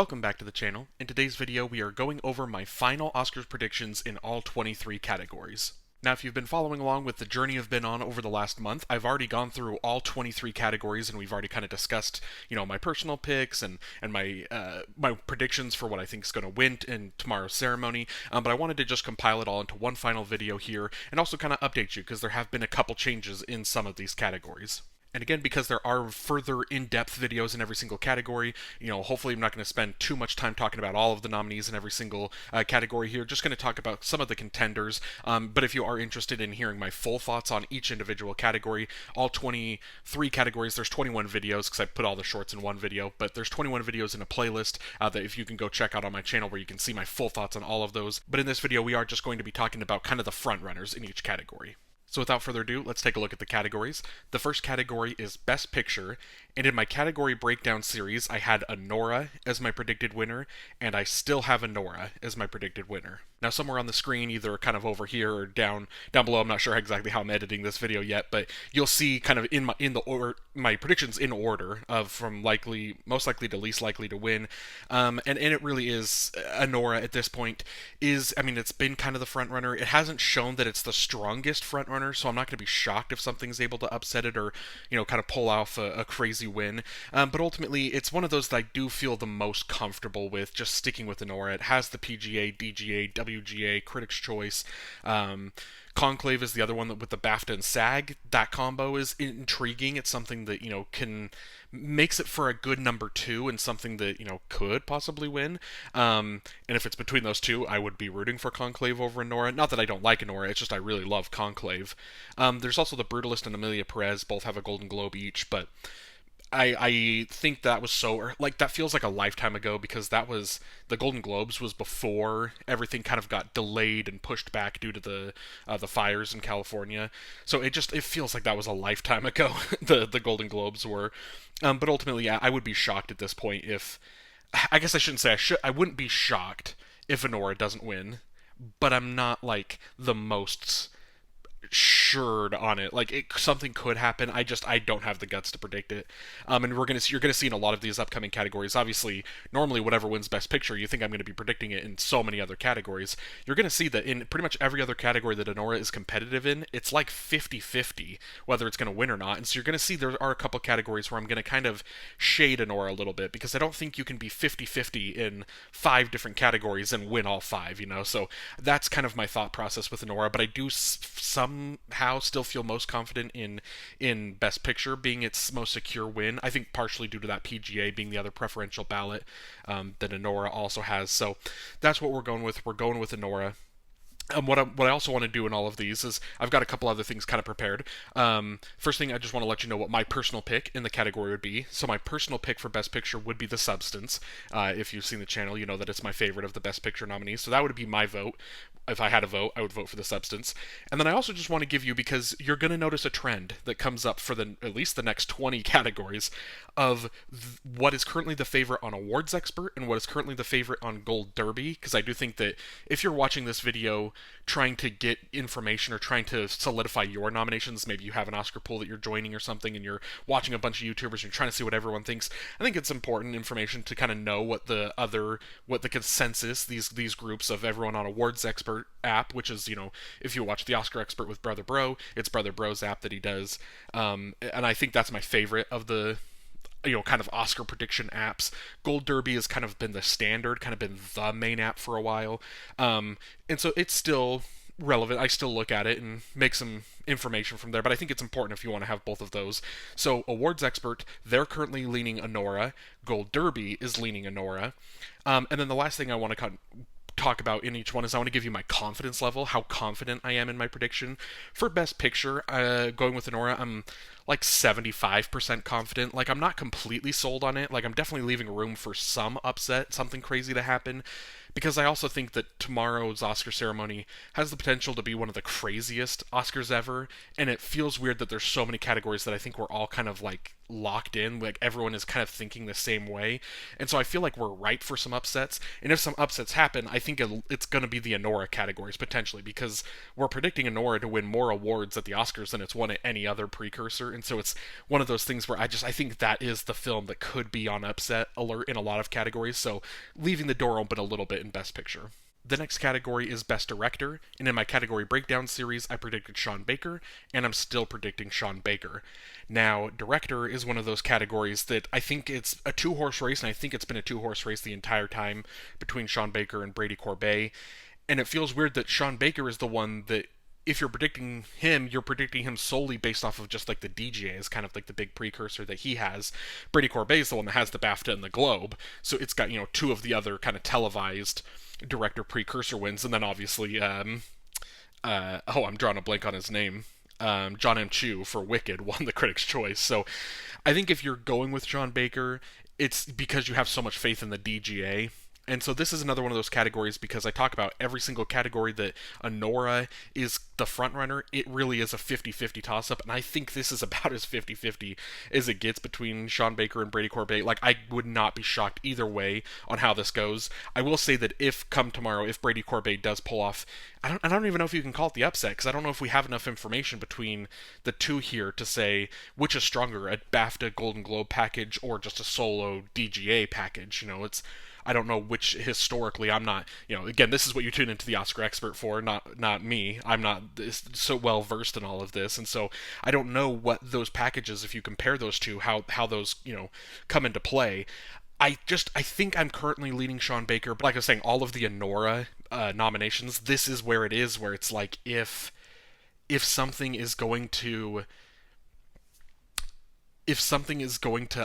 Welcome back to the channel. In today's video, we are going over my final Oscars predictions in all 23 categories. Now, if you've been following along with the journey I've been on over the last month, I've already gone through all 23 categories, and we've already kind of discussed, my personal picks and my predictions for what I think is going to win in tomorrow's ceremony. But I wanted to just compile it all into one final video here, and also kind of update you because there have been a couple changes in some of these categories. And again, because there are further in-depth videos in every single category, hopefully I'm not going to spend too much time talking about all of the nominees in every single category here. Just going to talk about some of the contenders. But if you are interested in hearing my full thoughts on each individual category, all 23 categories, there's 21 videos because I put all the shorts in one video, but there's 21 videos in a playlist that if you can go check out on my channel where you can see my full thoughts on all of those. But in this video, we are just going to be talking about kind of the front runners in each category. So without further ado, let's take a look at the categories. The first category is Best Picture, and in my category breakdown series, I had Anora as my predicted winner, and I still have Anora as my predicted winner. Now, somewhere on the screen, either kind of over here or down below, I'm not sure exactly how I'm editing this video yet, but you'll see kind of my predictions in order of from most likely to least likely to win, and it really is Anora at this point. It's been kind of the front runner. It hasn't shown that it's the strongest front runner, so I'm not going to be shocked if something's able to upset it or kind of pull off a crazy win. But ultimately, it's one of those that I do feel the most comfortable with, just sticking with Anora. It has the PGA, DGA, WGA, Critics' Choice. Conclave is the other one that with the BAFTA and SAG. That combo is intriguing. It's something that makes it for a good number two and something that could possibly win. And if it's between those two, I would be rooting for Conclave over Anora. Not that I don't like Anora, it's just I really love Conclave. There's also The Brutalist and Amelia Perez, both have a Golden Globe each, but I think that was that feels like a lifetime ago because that was the Golden Globes was before everything kind of got delayed and pushed back due to the fires in California. So it feels like that was a lifetime ago. the Golden Globes were, but ultimately, yeah, I would be shocked at this point if I guess I shouldn't say I wouldn't be shocked if Anora doesn't win, but I'm not like the most assured on it. Something could happen. I don't have the guts to predict it. And you're gonna see in a lot of these upcoming categories. Obviously, normally whatever wins Best Picture, you think I'm gonna be predicting it in so many other categories. You're gonna see that in pretty much every other category that Anora is competitive in, it's like 50-50 whether it's gonna win or not. And so you're gonna see there are a couple categories where I'm gonna kind of shade Anora a little bit because I don't think you can be 50-50 in 5 different categories and win all 5. So that's kind of my thought process with Anora. But I do somehow still feel most confident in Best Picture being its most secure win. I think partially due to that PGA being the other preferential ballot that Anora also has. So that's what we're going with. We're going with Anora. What I also want to do in all of these is I've got a couple other things kind of prepared. First thing, I just want to let you know what my personal pick in the category would be. So my personal pick for Best Picture would be The Substance. If you've seen the channel, you know that it's my favorite of the Best Picture nominees. So that would be my vote. If I had a vote, I would vote for The Substance. And then I also just want to give you, because you're going to notice a trend that comes up for at least the next 20 categories of what is currently the favorite on Awards Expert and what is currently the favorite on Gold Derby. Because I do think that if you're watching this video trying to get information or trying to solidify your nominations, maybe you have an Oscar pool that you're joining or something and you're watching a bunch of YouTubers and you're trying to see what everyone thinks, I think it's important information to kind of know what the consensus, these groups of everyone on Awards Expert app, which is, if you watch the Oscar Expert with Brother Bro, it's Brother Bro's app that he does. And I think that's my favorite of the kind of Oscar prediction apps. Gold Derby has kind of been the standard, kind of been the main app for a while. And so it's still relevant. I still look at it and make some information from there, but I think it's important if you want to have both of those. So Awards Expert, they're currently leaning Anora. Gold Derby is leaning Anora. And then the last thing I want to talk about in each one is I want to give you my confidence level, how confident I am in my prediction. For Best Picture, going with Anora, I'm like 75% confident. I'm not completely sold on it. I'm definitely leaving room for some upset, something crazy to happen. because I also think that tomorrow's Oscar ceremony has the potential to be one of the craziest Oscars ever, and it feels weird that there's so many categories that I think we're all kind of like locked in, like everyone is kind of thinking the same way, and so I feel like we're ripe for some upsets. And if some upsets happen, I think it's going to be the Anora categories potentially, because we're predicting Anora to win more awards at the Oscars than it's won at any other precursor, and so it's one of those things where I think that is the film that could be on upset alert in a lot of categories. So leaving the door open a little bit in Best Picture. The next category is Best Director, and in my category breakdown series, I predicted Sean Baker, and I'm still predicting Sean Baker. Now, Director is one of those categories that I think it's a two-horse race, and I think it's been a two-horse race the entire time between Sean Baker and Brady Corbet, and it feels weird that Sean Baker is the one that if you're predicting him, you're predicting him solely based off of just like the DGA is kind of like the big precursor that he has. Brady Corbet is the one that has the BAFTA and the Globe, so it's got two of the other kind of televised director precursor wins, and then obviously I'm drawing a blank on his name. John M. Chu for Wicked won the Critics' Choice. So I think if you're going with Sean Baker, it's because you have so much faith in the DGA. And so this is another one of those categories because I talk about every single category that Anora is the front runner. It really is a 50-50 toss-up, and I think this is about as 50-50 as it gets between Sean Baker and Brady Corbet. Like, I would not be shocked either way on how this goes. I will say that if come tomorrow, if Brady Corbet does pull off, I don't even know if you can call it the upset, because I don't know if we have enough information between the two here to say which is stronger, a BAFTA Golden Globe package or just a solo DGA package. It's I don't know which historically. I'm not, again, this is what you tune into the Oscar expert for, not me. I'm not so well versed in all of this, and so I don't know what those packages, if you compare those two, how those come into play. I think I'm currently leaning Sean Baker, but like I was saying, all of the Anora nominations, this is where it is, where it's like if something is going to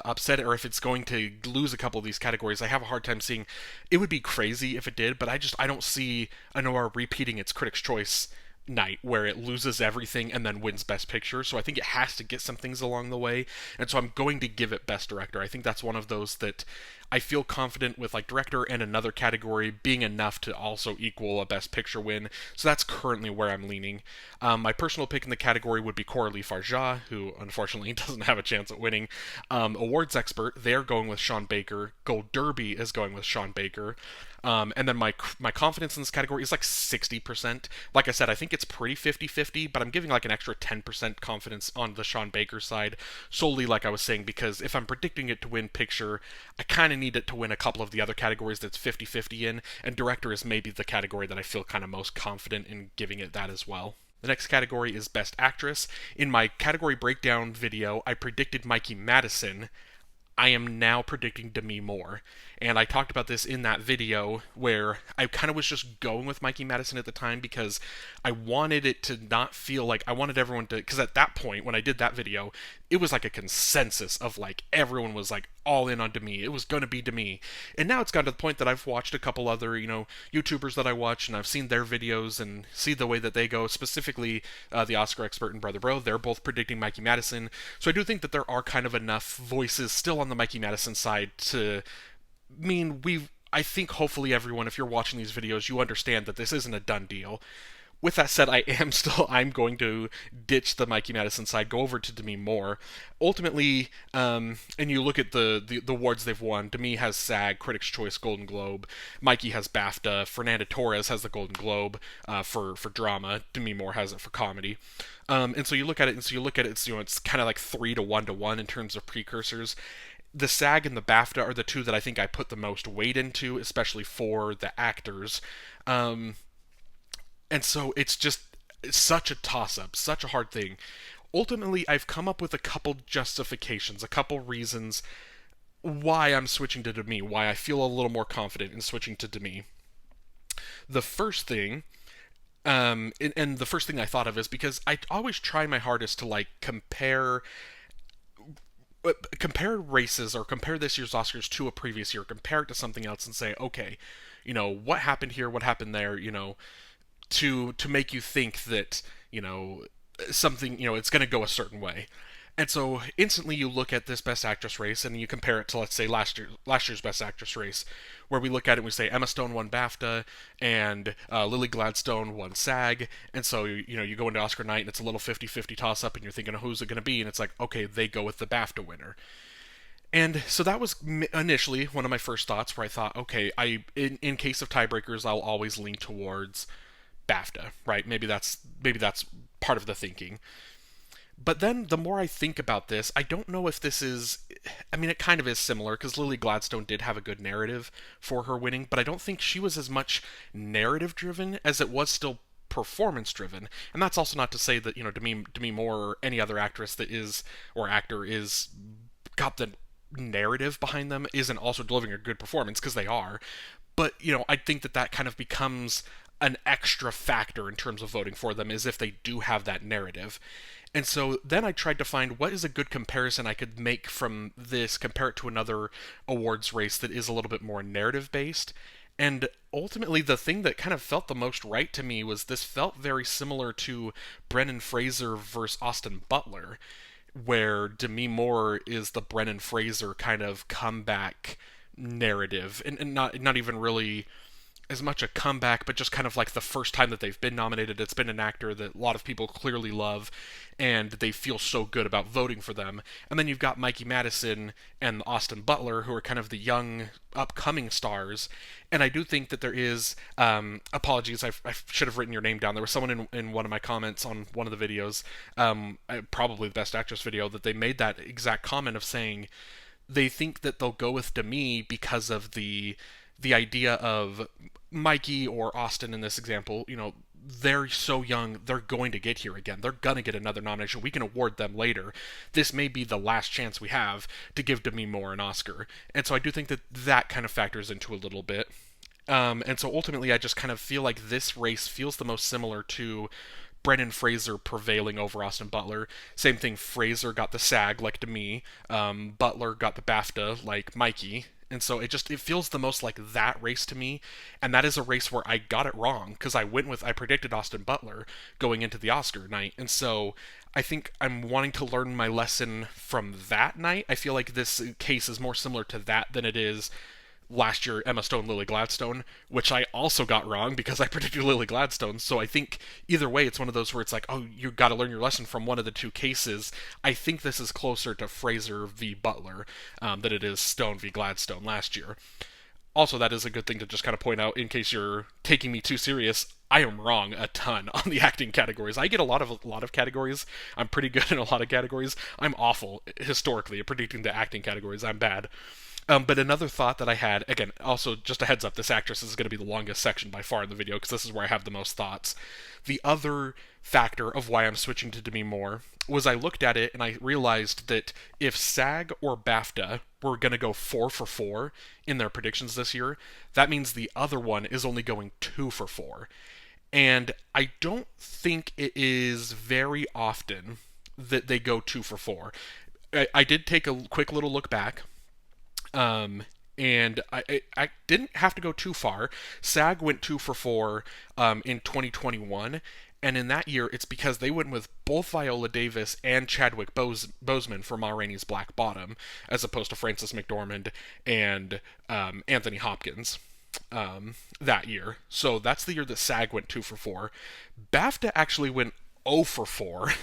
upset it, or if it's going to lose a couple of these categories, I have a hard time seeing. It would be crazy if it did, but I don't see Anora repeating its Critics' Choice night where it loses everything and then wins Best Picture. So I think it has to get some things along the way, and so I'm going to give it Best Director. I think that's one of those that I feel confident with, like director and another category being enough to also equal a Best Picture win. So that's currently where I'm leaning. My personal pick in the category would be Coralie Farjah, who unfortunately doesn't have a chance at winning. Awards expert, they're going with Sean Baker. Gold Derby is going with Sean Baker. And then my confidence in this category is like 60%. Like I said, I think it's pretty 50-50, but I'm giving like an extra 10% confidence on the Sean Baker side, solely like I was saying, because if I'm predicting it to win picture, I kind of need it to win a couple of the other categories that's 50-50 in, and director is maybe the category that I feel kind of most confident in giving it that as well. The next category is Best Actress. In my category breakdown video, I predicted Mikey Madison. I am now predicting Demi Moore. And I talked about this in that video where I kind of was just going with Mikey Madison at the time because I wanted it to not feel like I wanted everyone to, because at that point when I did that video, it was like a consensus of like everyone was like all in on Demi. It was going to be Demi. And now it's gotten to the point that I've watched a couple other, YouTubers that I watch, and I've seen their videos and see the way that they go, specifically the Oscar expert and Brother Bro. They're both predicting Mikey Madison. So I do think that there are kind of enough voices still on the Mikey Madison side to mean I think hopefully everyone, if you're watching these videos, you understand that this isn't a done deal. With that said, I'm going to ditch the Mikey Madison side, go over to Demi Moore. Ultimately, and you look at the awards they've won. Demi has SAG, Critics' Choice, Golden Globe. Mikey has BAFTA. Fernanda Torres has the Golden Globe for drama. Demi Moore has it for comedy. And so you look at it, it's kind of like 3 to 1 to 1 in terms of precursors. The SAG and the BAFTA are the two that I think I put the most weight into, especially for the actors. And so it's such a toss-up, such a hard thing. Ultimately, I've come up with a couple justifications, a couple reasons why I'm switching to Demi, why I feel a little more confident in switching to Demi. The first thing, and the first thing I thought of is because I always try my hardest to like compare races or compare this year's Oscars to a previous year, compare it to something else and say, okay, what happened here, what happened there, to make you think that, something, it's going to go a certain way. And so instantly you look at this Best Actress race and you compare it to, let's say, last year's Best Actress race, where we look at it and we say Emma Stone won BAFTA and Lily Gladstone won SAG. And so, you go into Oscar night and it's a little 50-50 toss-up and you're thinking, who's it going to be? And it's like, okay, they go with the BAFTA winner. And so that was initially one of my first thoughts where I thought, okay, in case of tiebreakers, I'll always lean towards BAFTA, right? Maybe that's part of the thinking. But then the more I think about this, I don't know if this is. I mean, it kind of is similar because Lily Gladstone did have a good narrative for her winning, but I don't think she was as much narrative driven as it was still performance driven. And that's also not to say that, Demi Moore or any other actress that is, or actor is, got the narrative behind them isn't also delivering a good performance, because they are. But, I think that kind of becomes an extra factor in terms of voting for them, is if they do have that narrative. And so then I tried to find what is a good comparison I could make from this, compare it to another awards race that is a little bit more narrative based. And ultimately, the thing that kind of felt the most right to me was this felt very similar to Brendan Fraser versus Austin Butler, where Demi Moore is the Brendan Fraser kind of comeback narrative, and not even really as much a comeback, but just kind of like the first time that they've been nominated. It's been an actor that a lot of people clearly love, and they feel so good about voting for them. And then you've got Mikey Madison and Austin Butler, who are kind of the young, upcoming stars. And I do think that there is, apologies, I should have written your name down. There was someone in one of my comments on one of the videos, probably the Best Actress video, that they made that exact comment of saying they think that they'll go with Demi because of the idea of Mikey or Austin in this example. They're so young, they're going to get here again. They're going to get another nomination. We can award them later. This may be the last chance we have to give Demi Moore an Oscar. And so I do think that kind of factors into a little bit. And so ultimately, I just kind of feel like this race feels the most similar to Brendan Fraser prevailing over Austin Butler. Same thing, Fraser got the SAG like Demi, Butler got the BAFTA like Mikey. And so it feels the most like that race to me. And that is a race where I got it wrong, because I predicted Austin Butler going into the Oscar night. And so I think I'm wanting to learn my lesson from that night. I feel like this case is more similar to that than it is last year Emma Stone, Lily Gladstone, which I also got wrong because I predicted Lily Gladstone. So I think either way, it's one of those where it's like, oh, you got to learn your lesson from one of the two cases. I think this is closer to Fraser v. Butler than it is Stone v. Gladstone last year. Also, that is a good thing to just kind of point out in case you're taking me too serious. I am wrong a ton on the acting categories. I get a lot of categories. I'm pretty good in a lot of categories. I'm awful historically at predicting the acting categories. I'm bad. But another thought that I had, again, also just a heads up, this actress is going to be the longest section by far in the video because this is where I have the most thoughts. The other factor of why I'm switching to Demi Moore was I looked at it and I realized that if SAG or BAFTA were going to go 4 for 4 in their predictions this year, that means the other one is only going 2 for 4. And I don't think it is very often that they go 2 for 4. I did take a quick little look back. And I didn't have to go too far. SAG went 2 for 4 in 2021, and in that year, it's because they went with both Viola Davis and Chadwick Boseman for Ma Rainey's Black Bottom, as opposed to Frances McDormand and Anthony Hopkins that year. So that's the year that SAG went 2 for 4. BAFTA actually went 0 for 4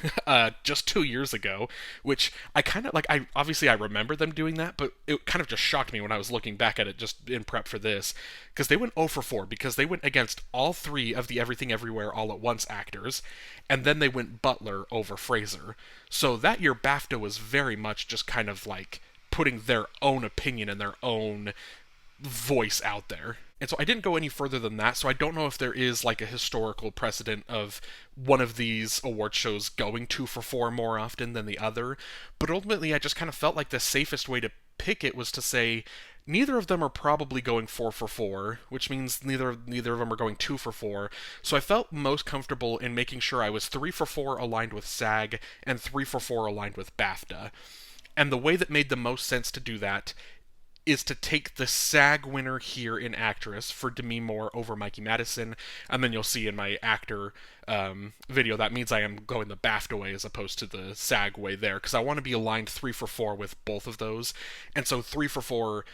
just 2 years ago, which I kind of like. I remember them doing that, but it kind of just shocked me when I was looking back at it just in prep for this, because they went 0 for 4 because they went against all 3 of the Everything Everywhere All at Once actors, and then they went Butler over Fraser. So that year BAFTA was very much just kind of like putting their own opinion and their own voice out there. And so I didn't go any further than that, so I don't know if there is like a historical precedent of one of these award shows going 2 for 4 more often than the other. But ultimately, I just kind of felt like the safest way to pick it was to say neither of them are probably going 4 for 4, which means neither of them are going 2 for 4. So I felt most comfortable in making sure I was 3 for 4 aligned with SAG and 3 for 4 aligned with BAFTA. And the way that made the most sense to do that is to take the SAG winner here in actress for Demi Moore over Mikey Madison, and then you'll see in my actor video that means I am going the BAFTA way as opposed to the SAG way there, because I want to be aligned 3 for 4 with both of those, and so 3 for 4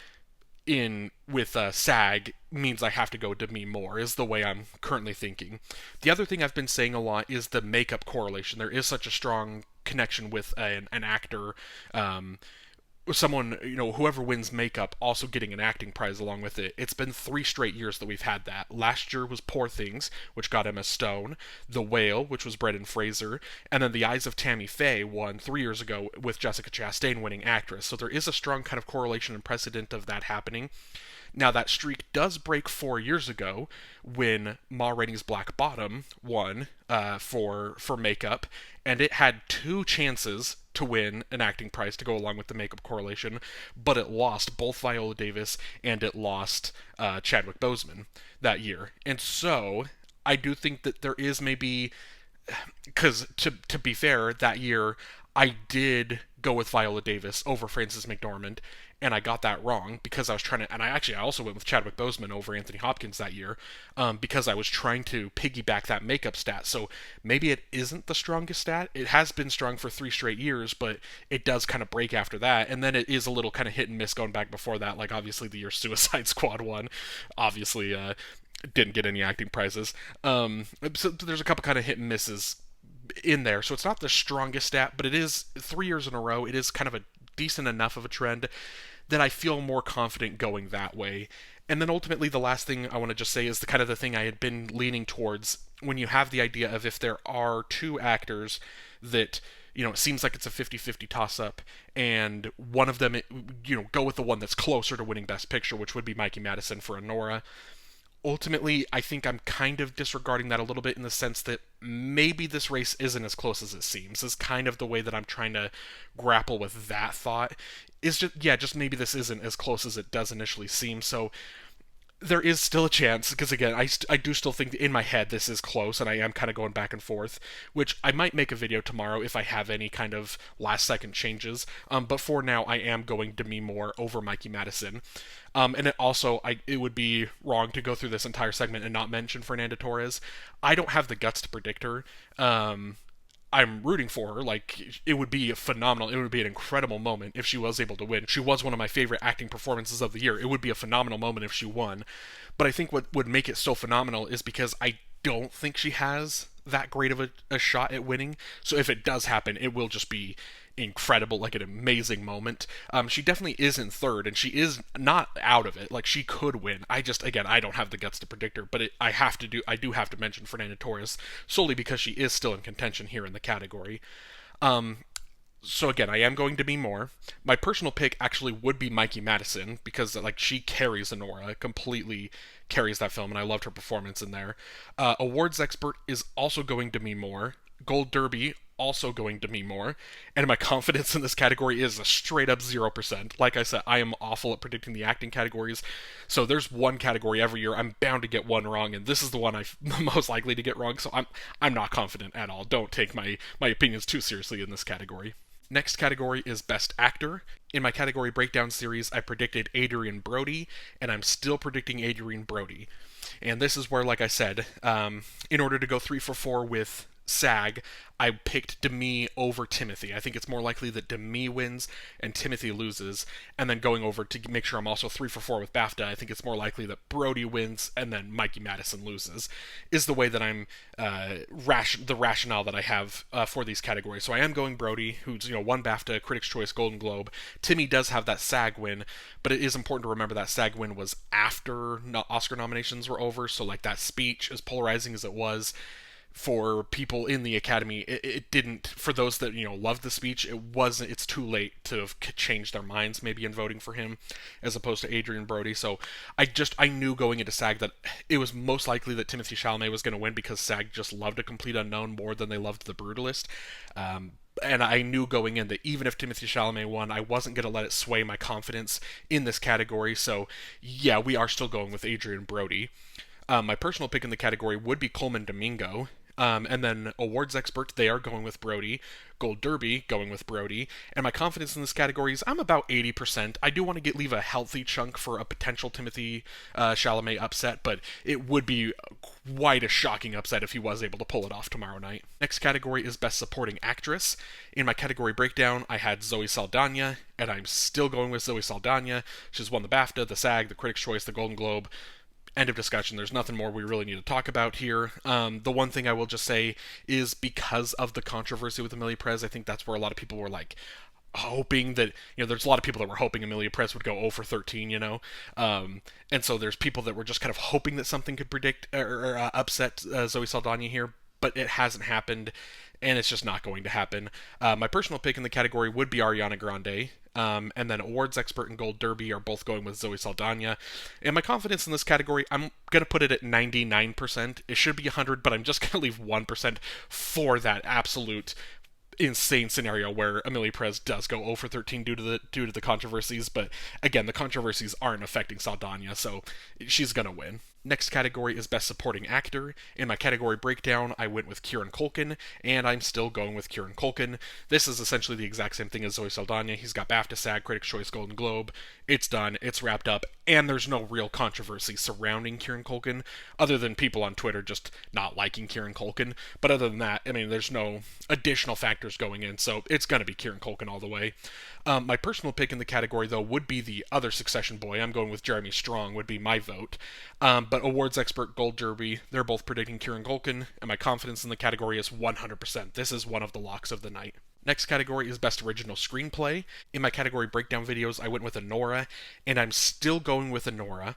in with SAG means I have to go Demi Moore is the way I'm currently thinking. The other thing I've been saying a lot is the makeup correlation. There is such a strong connection with an actor, someone, whoever wins makeup also getting an acting prize along with it. It's been 3 straight years that we've had that. Last year was Poor Things, which got Emma Stone, The Whale, which was Brendan Fraser, and then The Eyes of Tammy Faye won 3 years ago with Jessica Chastain winning actress. So there is a strong kind of correlation and precedent of that happening. Now that streak does break 4 years ago when Ma Rainey's Black Bottom won for makeup, and it had 2 chances to win an acting prize to go along with the makeup correlation, but it lost both Viola Davis and it lost Chadwick Boseman that year. And so I do think that there is maybe, because to be fair, that year I did go with Viola Davis over Frances McDormand, and I got that wrong because I was trying to, and I also went with Chadwick Boseman over Anthony Hopkins that year, because I was trying to piggyback that makeup stat. So maybe it isn't the strongest stat. It has been strong for 3 straight years, but it does kind of break after that, and then it is a little kind of hit and miss going back before that. Like obviously the year Suicide Squad won, obviously didn't get any acting prizes. So there's a couple kind of hit and misses in there. So it's not the strongest stat, but it is 3 years in a row. It is kind of a decent enough of a trend that I feel more confident going that way. And then ultimately the last thing I want to just say is the kind of the thing I had been leaning towards when you have the idea of if there are 2 actors that it seems like it's a 50-50 toss-up, and one of them, go with the one that's closer to winning Best Picture, which would be Mikey Madison for Anora. Ultimately, I think I'm kind of disregarding that a little bit in the sense that maybe this race isn't as close as it seems, is kind of the way that I'm trying to grapple with that thought. Is just maybe this isn't as close as it does initially seem. So there is still a chance, because again, I do still think in my head this is close, and I am kind of going back and forth, which I might make a video tomorrow if I have any kind of last second changes, but for now I am going Demi Moore over Mikey Madison. And it would be wrong to go through this entire segment and not mention Fernanda Torres. I don't have the guts to predict her. I'm rooting for her. Like, it would be phenomenal. It would be an incredible moment if she was able to win. She was one of my favorite acting performances of the year. It would be a phenomenal moment if she won. But I think what would make it so phenomenal is because I don't think she has that great of a shot at winning. So if it does happen, it will just be incredible, like an amazing moment. She definitely is in third, and she is not out of it. Like, she could win. Again, I don't have the guts to predict her, but I do have to mention Fernanda Torres solely because she is still in contention here in the category. So again, I am going to be more. My personal pick actually would be Mikey Madison because she carries Anora, completely carries that film, and I loved her performance in there. Awards expert is also going to be more. Gold Derby also going to me more, and my confidence in this category is a straight up 0%. Like I said, I am awful at predicting the acting categories, so there's one category every year I'm bound to get one wrong, and this is the one I'm most likely to get wrong, so I'm not confident at all. Don't take my opinions too seriously in this category. Next category is Best Actor. In my category breakdown series, I predicted Adrien Brody, and I'm still predicting Adrien Brody. And this is where, like I said, in order to go 3 for 4 with SAG, I picked Demi over Timothy. I think it's more likely that Demi wins and Timothy loses. And then going over to make sure I'm also 3 for 4 with BAFTA, I think it's more likely that Brody wins and then Mikey Madison loses, is the way that I'm, the rationale that I have for these categories. So I am going Brody, who's, won BAFTA, Critics' Choice, Golden Globe. Timmy does have that SAG win, but it is important to remember that SAG win was after Oscar nominations were over, so that speech, as polarizing as it was, for people in the Academy, it didn't, for those that loved the speech, it's too late to have changed their minds maybe in voting for him as opposed to Adrien Brody. So I knew going into SAG that it was most likely that Timothée Chalamet was going to win because SAG just loved A Complete Unknown more than they loved The Brutalist. And I knew going in that even if Timothée Chalamet won, I wasn't going to let it sway my confidence in this category. So yeah, we are still going with Adrien Brody. My personal pick in the category would be Coleman Domingo. And then awards expert, they are going with Brody. Gold Derby, going with Brody. And my confidence in this category is I'm about 80%. I do want to leave a healthy chunk for a potential Timothy Chalamet upset, but it would be quite a shocking upset if he was able to pull it off tomorrow night. Next category is Best Supporting Actress. In my category breakdown, I had Zoe Saldana, and I'm still going with Zoe Saldana. She's won the BAFTA, the SAG, the Critics' Choice, the Golden Globe. End of discussion. There's nothing more we really need to talk about here. The one thing I will just say is because of the controversy with Amelia Perez, I think that's where a lot of people were like hoping that, there's a lot of people that were hoping Amelia Perez would go 0 for 13, and so there's people that were just kind of hoping that something could predict or upset Zoe Saldana here, but it hasn't happened, and it's just not going to happen. My personal pick in the category would be Ariana Grande. And then awards expert and Gold Derby are both going with Zoe Saldana. And my confidence in this category, I'm going to put it at 99%. It should be 100, but I'm just going to leave 1% for that absolute insane scenario where Amelia Perez does go 0 for 13 due to the controversies, but again, the controversies aren't affecting Saldana, so she's gonna win. Next category is Best Supporting Actor. In my category breakdown, I went with Kieran Culkin, and I'm still going with Kieran Culkin. This is essentially the exact same thing as Zoe Saldana. He's got BAFTA, SAG, Critics' Choice, Golden Globe. It's done. It's wrapped up, and there's no real controversy surrounding Kieran Culkin, other than people on Twitter just not liking Kieran Culkin. But other than that, I mean, there's no additional factors going in, so it's going to be Kieran Culkin all the way. My personal pick in the category, though, would be the other Succession boy. I'm going with Jeremy Strong, would be my vote. But awards expert Gold Derby, they're both predicting Kieran Culkin, and my confidence in the category is 100%. This is one of the locks of the night. Next category is Best Original Screenplay. In my category breakdown videos, I went with Anora, and I'm still going with Anora.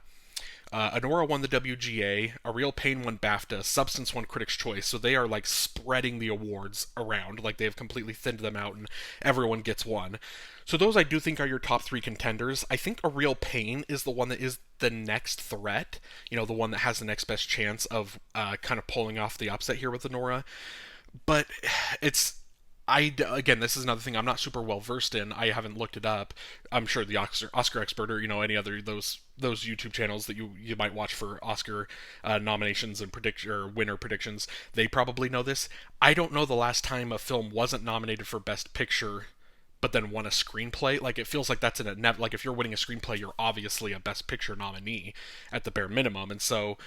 Anora won the WGA, A Real Pain won BAFTA, Substance won Critics' Choice, so they are like spreading the awards around, like they've completely thinned them out and everyone gets one. So those I do think are your top three contenders. I think A Real Pain is the one that is the next threat, the one that has the next best chance of kind of pulling off the upset here with Anora. But again, this is another thing I'm not super well versed in. I haven't looked it up. I'm sure the Oscar expert or any other those YouTube channels that you might watch for Oscar nominations and winner predictions, they probably know this. I don't know the last time a film wasn't nominated for Best Picture but then won a screenplay. Like, it feels like that's like if you're winning a screenplay, you're obviously a Best Picture nominee at the bare minimum. And so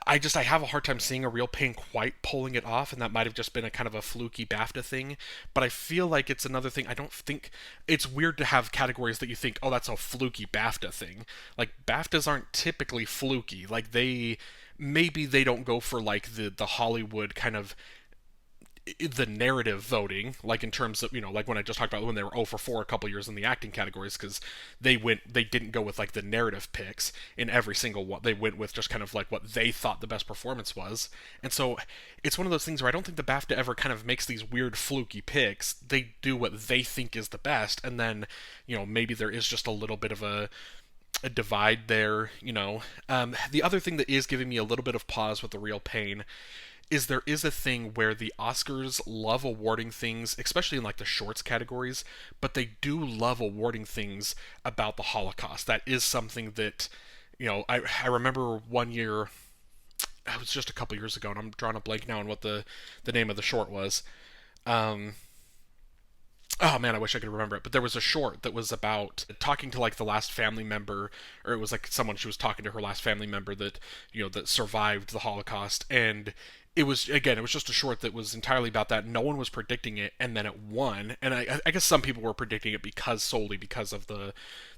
I have a hard time seeing A Real Pain quite pulling it off, and that might have just been a kind of a fluky BAFTA thing. But I feel like it's another thing. I don't think it's weird to have categories that you think, oh, that's a fluky BAFTA thing. Like, BAFTAs aren't typically fluky. Like, maybe they don't go for like the Hollywood kind of the narrative voting, like in terms of, like when I just talked about when they were 0 for 4 a couple years in the acting categories, because they didn't go with like the narrative picks in every single one. They went with just kind of like what they thought the best performance was. And so it's one of those things where I don't think the BAFTA ever kind of makes these weird fluky picks. They do what they think is the best, and then, maybe there is just a little bit of a divide there. The other thing that is giving me a little bit of pause with The Real Pain is there is a thing where the Oscars love awarding things, especially in like the shorts categories, but they do love awarding things about the Holocaust. That is something that, I remember one year, it was just a couple years ago, and I'm drawing a blank now on what the name of the short was. Oh man, I wish I could remember it. But there was a short that was about talking to like the last family member, or it was like she was talking to her last family member that, that survived the Holocaust. And it was just a short that was entirely about that. No one was predicting it, and then it won. And I guess some people were predicting it solely because of the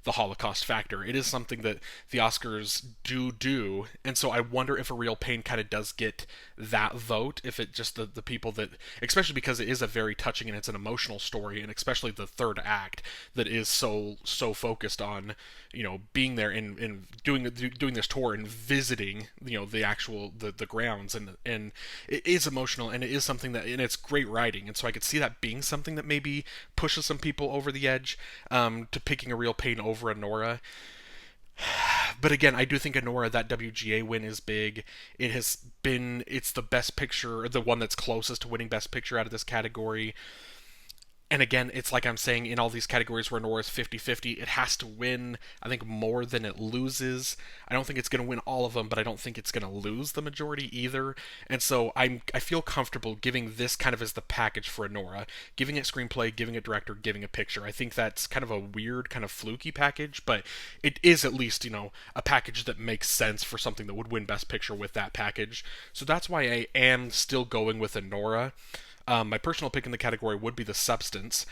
Holocaust factor. It is something that the Oscars do, and so I wonder if A Real Pain kind of does get that vote, if it just the people that, especially because it is a very touching and it's an emotional story, and especially the third act that is so focused on, being there and doing this tour and visiting, the actual the grounds, and it is emotional, and it is something that, and it's great writing, and so I could see that being something that maybe pushes some people over the edge to picking A Real Pain over Anora. But again, I do think Anora, that WGA win is big. It's the best picture, the one that's closest to winning Best Picture out of this category. And again, it's like I'm saying in all these categories where Nora's 50-50, it has to win, I think, more than it loses. I don't think it's going to win all of them, but I don't think it's going to lose the majority either. And so I feel comfortable giving this kind of as the package for a Nora, giving it screenplay, giving it director, giving a picture. I think that's kind of a weird, kind of fluky package, but it is at least, a package that makes sense for something that would win Best Picture with that package. So that's why I am still going with a Nora. My personal pick in the category would be The Substance.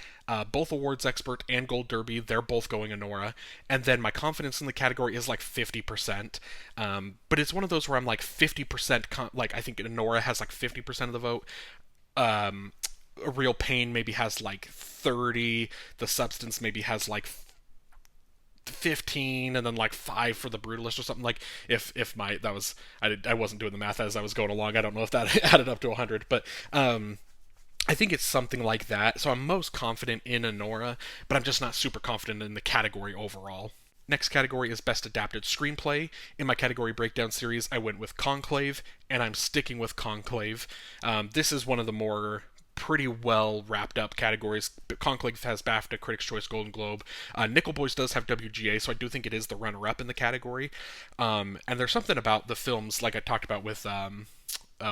Both Awards Expert and Gold Derby, they're both going Honora. And then my confidence in the category is like 50%. But it's one of those where I'm like 50%, like I think Honora has like 50% of the vote. A Real Pain maybe has like 30. The Substance maybe has like 15, and then like 5 for The Brutalist or something. Like if my that was I wasn't doing the math as I was going along. I don't know if that added up to 100, but I think it's something like that. So I'm most confident in Honora, but I'm just not super confident in the category overall. Next category is Best Adapted Screenplay. In my category breakdown series, I went with Conclave, and I'm sticking with Conclave. This is one of the more pretty well wrapped up categories. Conclave has BAFTA, Critics' Choice, Golden Globe. Nickel Boys does have WGA, so I do think it is the runner up in the category. And there's something about the films, like I talked about with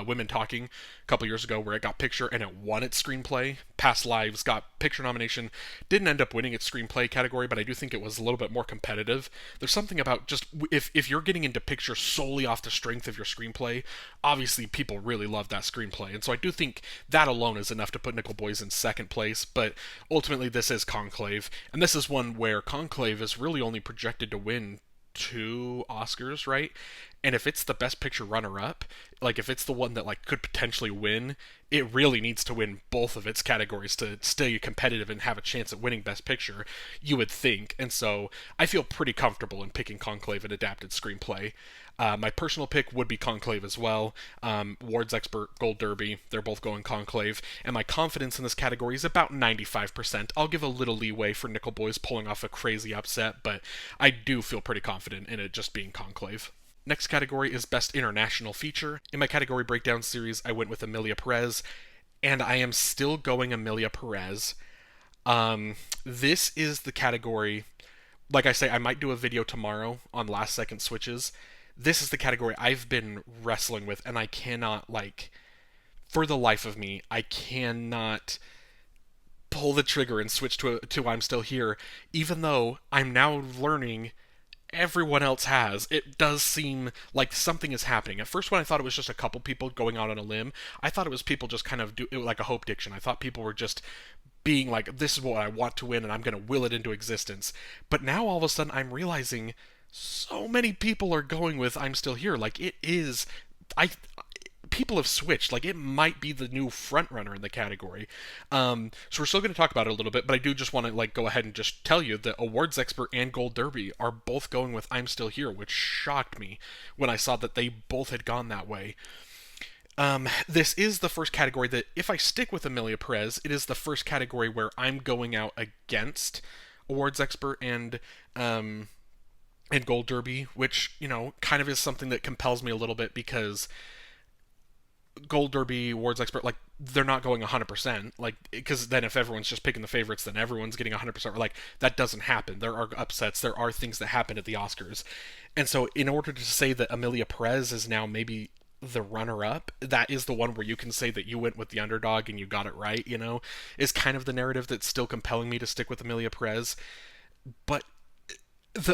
Women Talking a couple years ago, where it got picture and it won its screenplay. Past Lives got picture nomination, didn't end up winning its screenplay category, but I do think it was a little bit more competitive. There's something about just if you're getting into picture solely off the strength of your screenplay, obviously people really love that screenplay, and so I do think that alone is enough to put Nickel Boys in second place. But ultimately, this is Conclave, and this is one where Conclave is really only projected to win 2 Oscars, right? And if it's the Best Picture runner-up, like if it's the one that like could potentially win, it really needs to win both of its categories to stay competitive and have a chance at winning Best Picture, you would think. And so I feel pretty comfortable in picking Conclave and Adapted Screenplay. My personal pick would be Conclave as well. Awards Expert, Gold Derby, they're both going Conclave. And my confidence in this category is about 95%. I'll give a little leeway for Nickel Boys pulling off a crazy upset, but I do feel pretty confident in it just being Conclave. Next category is Best International Feature. In my category breakdown series, I went with Emilia Perez, and I am still going Emilia Perez. This is the category, like I say, I might do a video tomorrow on last second switches. This is the category I've been wrestling with, and I cannot, like, for the life of me, I cannot pull the trigger and switch to I'm Still Here, even though I'm now learning everyone else has. It does seem like something is happening. At first, when I thought it was just a couple people going out on a limb, I thought it was people just kind of do it like a hope diction. I thought people were just being like, this is what I want to win and I'm going to will it into existence. But now all of a sudden I'm realizing so many people are going with I'm Still Here. Like it is, I people have switched. Like it might be the new front runner in the category. So we're still going to talk about it a little bit, but I do just want to like go ahead and just tell you that Awards Expert and Gold Derby are both going with I'm Still Here, which shocked me when I saw that they both had gone that way. This is the first category that, if I stick with Emilia Perez, it is the first category where I'm going out against Awards Expert and Gold Derby, which kind of is something that compels me a little bit because Gold Derby, Awards Expert, like they're not going 100%, like because then if everyone's just picking the favorites, then everyone's getting 100%. Like that doesn't happen. There are upsets. There are things that happen at the Oscars, and so in order to say that Emilia Perez is now maybe the runner-up, that is the one where you can say that you went with the underdog and you got it right. Is kind of the narrative that's still compelling me to stick with Emilia Perez, but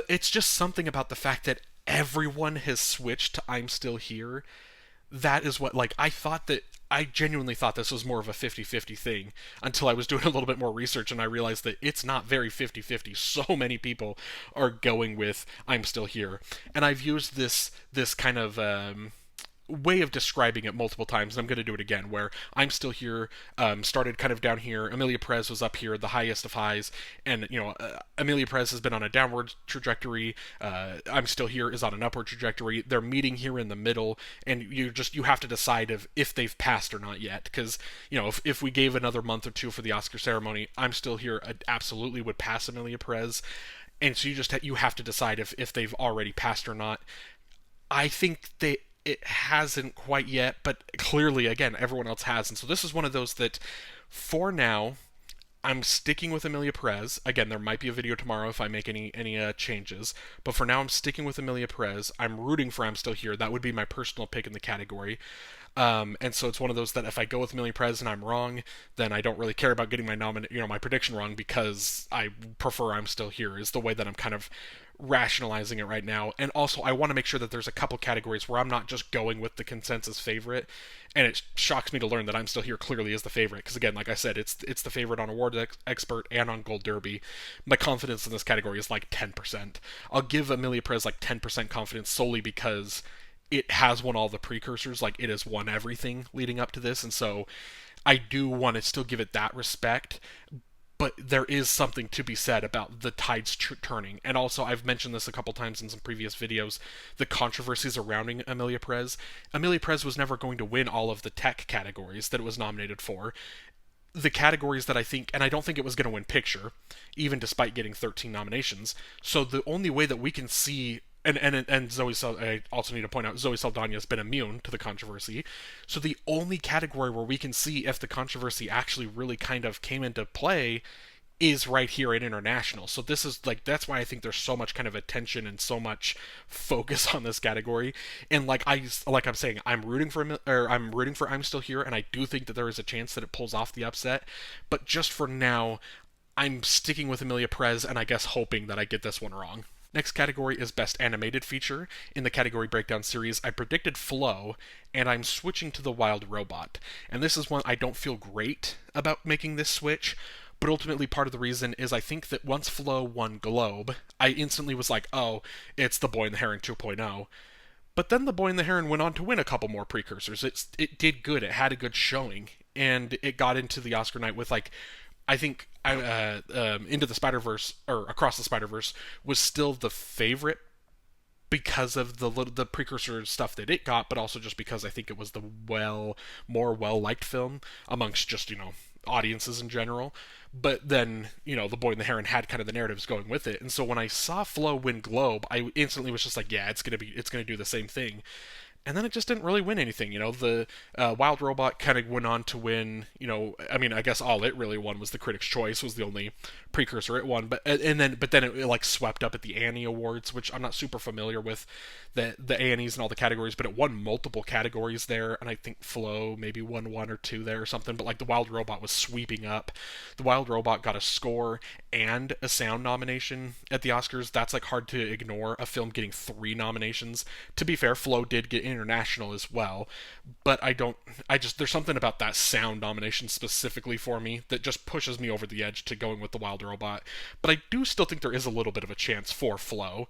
it's just something about the fact that everyone has switched to I'm Still Here. That is what, like, I genuinely thought this was more of a 50-50 thing until I was doing a little bit more research and I realized that it's not very 50-50. So many people are going with I'm Still Here. And I've used this kind of way of describing it multiple times, and I'm going to do it again, where I'm Still Here started kind of down here, Emilia Perez was up here, the highest of highs, and Emilia Perez has been on a downward trajectory, I'm Still Here is on an upward trajectory. They're meeting here in the middle, and you have to decide if they've passed or not yet, because if we gave another month or two for the Oscar ceremony, I'm Still Here absolutely would pass Emilia Perez, and so you have to decide if they've already passed or not. I think it hasn't quite yet, but clearly, again, everyone else has. And so this is one of those that, for now, I'm sticking with Amelia Perez. Again, there might be a video tomorrow if I make any changes, but for now I'm sticking with Amelia Perez. I'm rooting for I'm Still Here. That would be my personal pick in the category. And so it's one of those that if I go with Amelia Perez and I'm wrong, then I don't really care about getting my prediction wrong because I prefer I'm Still Here is the way that I'm kind of rationalizing it right now. And also I want to make sure that there's a couple categories where I'm not just going with the consensus favorite. And it shocks me to learn that I'm Still Here clearly is the favorite because again, like I said, it's the favorite on Award Expert and on Gold Derby. My confidence in this category is like 10%. I'll give Amelia Perez like 10% confidence solely because it has won all the precursors, like it has won everything leading up to this, and so I do want to still give it that respect. But there is something to be said about the tides turning, and also I've mentioned this a couple times in some previous videos. The controversies surrounding Amelia Perez. Amelia Perez was never going to win all of the tech categories that it was nominated for. The categories that I think, and I don't think it was going to win picture, even despite getting 13 nominations. So the only way that we can see and I also need to point out Zoe Saldana has been immune to the controversy. So the only category where we can see if the controversy actually really kind of came into play is right here in international. So this is like that's why I think there's so much kind of attention and so much focus on this category. And I'm saying I'm rooting for I'm Still Here, and I do think that there is a chance that it pulls off the upset. But just for now, I'm sticking with Amelia Perez, and I guess hoping that I get this one wrong. Next category is Best Animated Feature. In the category breakdown series, I predicted Flow, and I'm switching to The Wild Robot. And this is one I don't feel great about making this switch, but ultimately part of the reason is I think that once Flow won Globe, I instantly was like, oh, it's The Boy and the Heron 2.0. But then The Boy and the Heron went on to win a couple more precursors. It did good. It had a good showing, and it got into the Oscar night with like I think Into the Spider-Verse or Across the Spider-Verse was still the favorite because of the precursor stuff that it got, but also just because I think it was the more well liked film amongst just audiences in general. But then The Boy and the Heron had kind of the narratives going with it, and so when I saw Flow win Globe, I instantly was just like, yeah, it's gonna do the same thing. And then it just didn't really win anything. The Wild Robot kind of went on to win. I mean, I guess all it really won was the Critics' Choice was the only precursor it won. But then it like swept up at the Annie Awards, which I'm not super familiar with the Annies and all the categories, but it won multiple categories there. And I think Flow maybe won one or two there or something. But like the Wild Robot was sweeping up. The Wild Robot got a score and a sound nomination at the Oscars. That's like hard to ignore, a film getting 3 nominations. To be fair, Flow did get international as well, but there's something about that sound nomination specifically for me that just pushes me over the edge to going with the Wild Robot. But I do still think there is a little bit of a chance for Flow.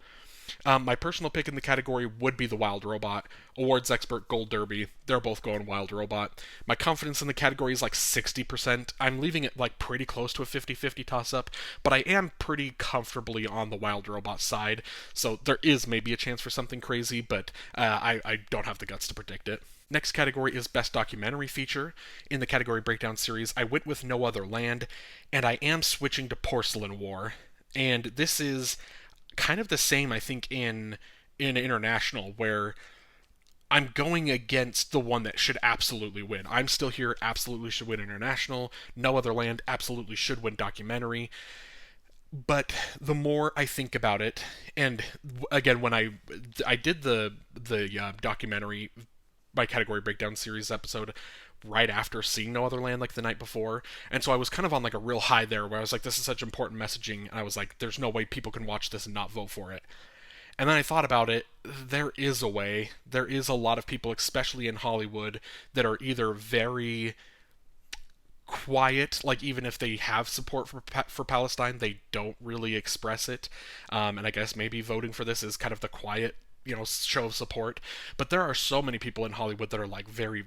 My personal pick in the category would be the Wild Robot. Awards Expert, Gold Derby, they're both going Wild Robot. My confidence in the category is like 60%. I'm leaving it like pretty close to a 50-50 toss-up, but I am pretty comfortably on the Wild Robot side, so there is maybe a chance for something crazy, but I don't have the guts to predict it. Next category is Best Documentary Feature. In the category breakdown series, I went with No Other Land, and I am switching to Porcelain War. And this is kind of the same, I think, in international, where I'm going against the one that should absolutely win. I'm Still Here absolutely should win international. No Other Land absolutely should win documentary. But the more I think about it, and again, when I did the documentary by category breakdown series episode right after seeing No Other Land like the night before, and so I was kind of on like a real high there where I was like, this is such important messaging, and I was like, there's no way people can watch this and not vote for it. And then I thought about it, there is a way. There is a lot of people, especially in Hollywood, that are either very quiet, like even if they have support for Palestine, they don't really express it. And I guess maybe voting for this is kind of the quiet, show of support. But there are so many people in Hollywood that are like very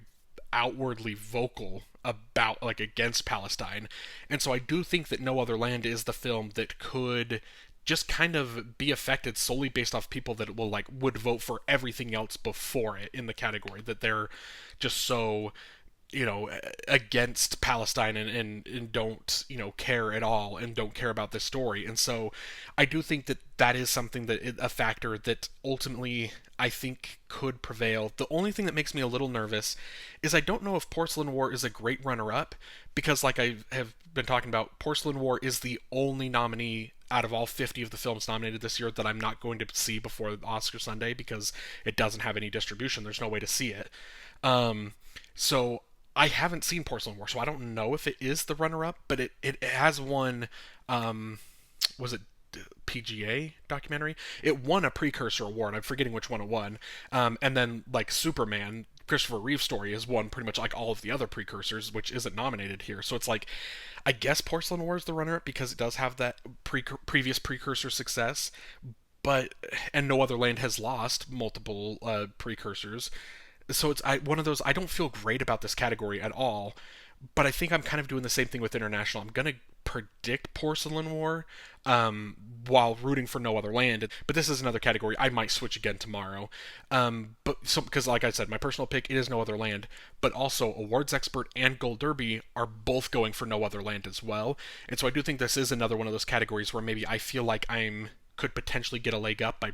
outwardly vocal about like against Palestine. And so I do think that No Other Land is the film that could just kind of be affected solely based off people that would vote for everything else before it in the category, that they're just so against Palestine and don't care at all and don't care about this story. And so I do think that is something that a factor that ultimately I think could prevail. The only thing that makes me a little nervous is I don't know if Porcelain War is a great runner-up, because like I have been talking about, Porcelain War is the only nominee out of all 50 of the films nominated this year that I'm not going to see before Oscar Sunday because it doesn't have any distribution. There's no way to see it. So I haven't seen Porcelain War, so I don't know if it is the runner-up, but it has won. Was it PGA documentary? It won a precursor award. I'm forgetting which one it won. And then like Superman, Christopher Reeve's story has won pretty much like all of the other precursors, which isn't nominated here. So it's like, I guess Porcelain War is the runner-up because it does have that previous precursor success, but and No Other Land has lost multiple precursors. So it's one of those. I don't feel great about this category at all, but I think I'm kind of doing the same thing with international. I'm gonna predict Porcelain War, while rooting for No Other Land. But this is another category I might switch again tomorrow. But so because like I said, my personal pick it is No Other Land, but also Awards Expert and Gold Derby are both going for No Other Land as well. And so I do think this is another one of those categories where maybe I feel like I'm could potentially get a leg up by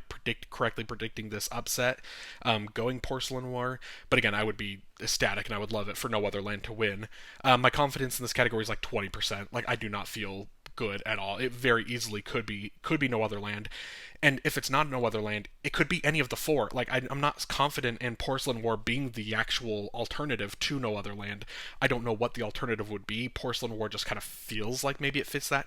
correctly predicting this upset, going Porcelain War. But again, I would be ecstatic and I would love it for No Other Land to win. My confidence in this category is like 20%. Like I do not feel good at all. It very easily could be No Other Land. And if it's not No Other Land, it could be any of the four. Like I'm not confident in Porcelain War being the actual alternative to No Other Land. I don't know what the alternative would be. Porcelain War just kind of feels like maybe it fits that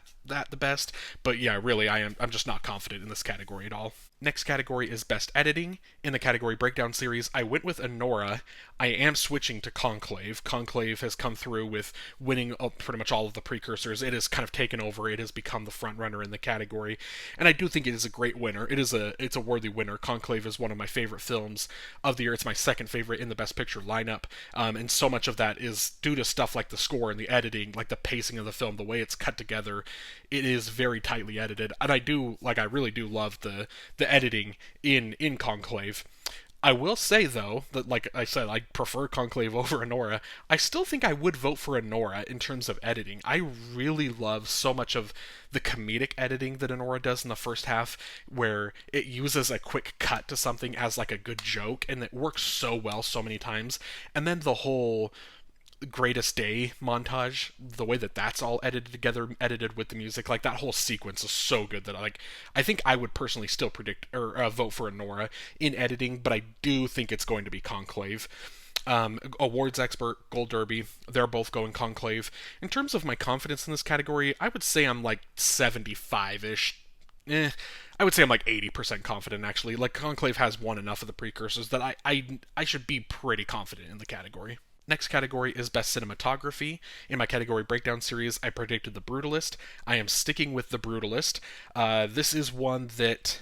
the best. But yeah, really, I'm just not confident in this category at all. Next category is Best Editing. In the category Breakdown Series, I went with Anora. I am switching to Conclave. Conclave has come through with winning pretty much all of the precursors. It has kind of taken over. It has become the front runner in the category, and I do think it is a great winner. It's a worthy winner. Conclave is one of my favorite films of the year. It's my second favorite in the Best Picture lineup, and so much of that is due to stuff like the score and the editing, like the pacing of the film, the way it's cut together. It is very tightly edited, and I really do love the editing in Conclave. I will say though that, like I said, I prefer Conclave over Anora. I still think I would vote for Anora in terms of editing. I really love so much of the comedic editing that Anora does in the first half, where it uses a quick cut to something as like a good joke, and it works so well so many times. And then the whole Greatest Day montage, the way that that's all edited together, edited with the music, like that whole sequence is so good that I think I would personally still predict or vote for Anora in editing, but I do think it's going to be Conclave. Awards Expert, Gold Derby, they're both going Conclave. In terms of my confidence in this category, I would say I'm like 75-ish. I would say I'm like 80% confident actually. Like Conclave has won enough of the precursors that I should be pretty confident in the category. Next category is Best Cinematography. In my category Breakdown Series, I predicted The Brutalist. I am sticking with The Brutalist. This is one that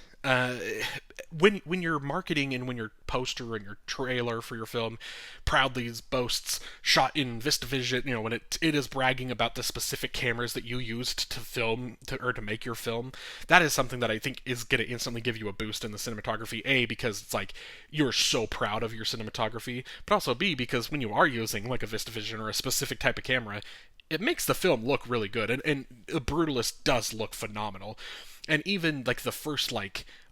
when your marketing and when your poster and your trailer for your film proudly boasts shot in VistaVision, when it is bragging about the specific cameras that you used to film or to make your film, that is something that I think is going to instantly give you a boost in the cinematography. A, because it's like you're so proud of your cinematography, but also B, because when you are using like a VistaVision or a specific type of camera, it makes the film look really good, and The Brutalist does look phenomenal. And even like the first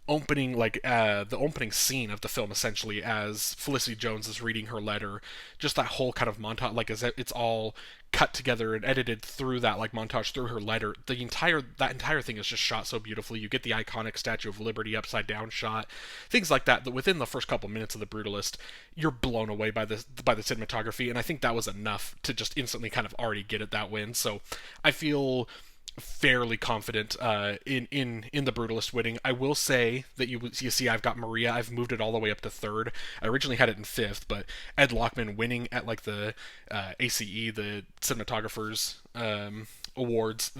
opening the opening scene of the film, essentially, as Felicity Jones is reading her letter, just that whole kind of montage, like as it's all cut together and edited through that like montage through her letter. That entire thing is just shot so beautifully. You get the iconic Statue of Liberty upside down shot, things like that within the first couple minutes of The Brutalist, you're blown away by the cinematography, and I think that was enough to just instantly kind of already get it that win. So I feel fairly confident in the Brutalist winning. I will say that you see I've got Maria. I've moved it all the way up to third. I originally had it in fifth, but Ed Lockman winning at like the ACE, the cinematographers awards,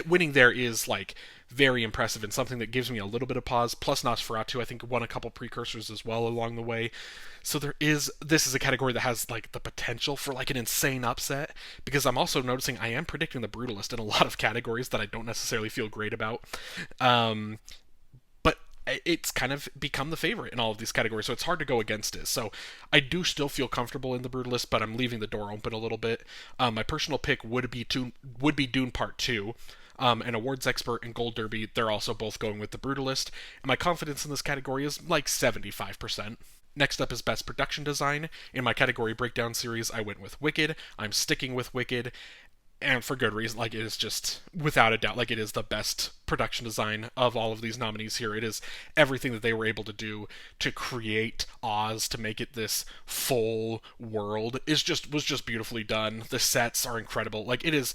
winning there is like very impressive and something that gives me a little bit of pause. Plus Nosferatu, I think, won a couple precursors as well along the way. So this is a category that has like the potential for like an insane upset, because I'm also noticing I am predicting The Brutalist in a lot of categories that I don't necessarily feel great about. But it's kind of become the favorite in all of these categories, so it's hard to go against it. So I do still feel comfortable in The Brutalist, but I'm leaving the door open a little bit. My personal pick would be Dune Part 2. And Awards Expert and Gold Derby, they're also both going with The Brutalist. And my confidence in this category is like 75%. Next up is Best Production Design. In my category breakdown series, I went with Wicked. I'm sticking with Wicked, and for good reason. Like, it is just, without a doubt, like, it is the best production design of all of these nominees here. It is everything that they were able to do to create Oz, to make it this full world, was just beautifully done. The sets are incredible. Like, it is,